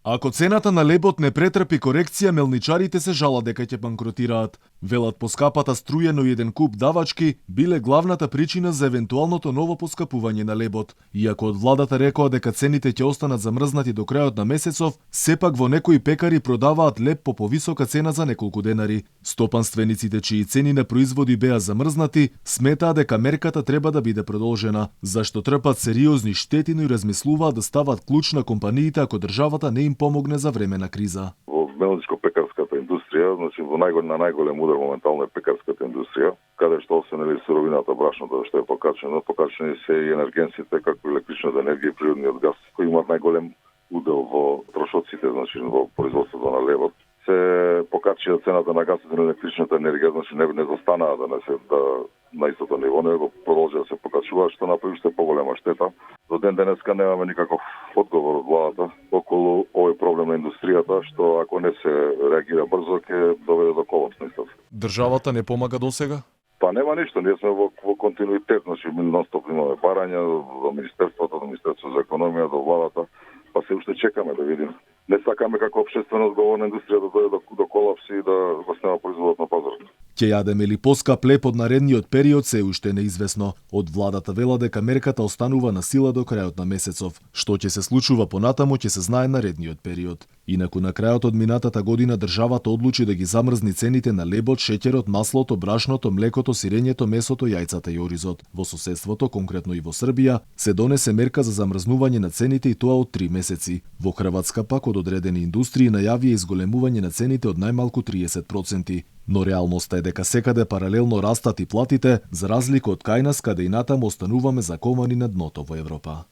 Ако цената на лебот не претрпи корекција, мелничарите се жалат дека ќе банкротираат. Велат поскапата струја, но еден куп давачки биле главната причина за евентуалното ново поскапување на лебот. Иако од владата рекоа дека цените ќе останат замрзнати до крајот на месецов, сепак во некои пекари продаваат леб по повисока цена за неколку денари. Стопанствениците чии цени на производи беа замрзнати, сметаа дека мерката треба да биде продолжена, зашто трпат сериозни штети, но и размислуваат да стават клуч на компаниите ако државата не им помогне за време на криза. Во мелничко-пекарската индустрија, значи на најголем удар моментално е пекарската индустрија, каде што освен суровината, брашното што е покачени се и енергенсите, како електричната енергија и природниот газ, кои имаат најголем удел во трошоците, значи во производството на лебот. Се покачија цената на газот и на електричната енергија, значи не застанаа да не се на истото ниво, него продолжија да се покачува, што направи уште поголема штета. До ден денеска немаме никаков одговор од владата околу овој проблем на индустријата, што ако не се реагира брзо ќе доведе до колапс на истата. Државата не помага досега? Па нема ништо, ние сме во континуитет, значи нон-стоп имаме барања до Министерството, до Министерството за економија, до владата, па се уште чекаме да видиме. Не сакаме како општествено одговорна индустрија да дојде до колапс и да го снема производот на пазарот. Ќе јадеме ли поскап леб од наредниот период се уште неизвестно. Од владата вела дека мерката останува на сила до крајот на месецов. Што ќе се случува понатаму ќе се знае наредниот период. Инаку на крајот од минатата година државата одлучи да ги замрзни цените на лебот, шеќерот, маслото, брашното, млекото, сирењето, месото, јајцата и оризот. Во соседството, конкретно и во Србија, се донесе мерка за замрзнување на цените и тоа од 3 месеци. Во Хрватска пак од одредени индустрии најавија изголемување на цените од најмалку 30%. Но реалноста е дека секаде паралелно растат и платите, за разлика од кај нас, каде и натаму остануваме заковани на дното во Европа.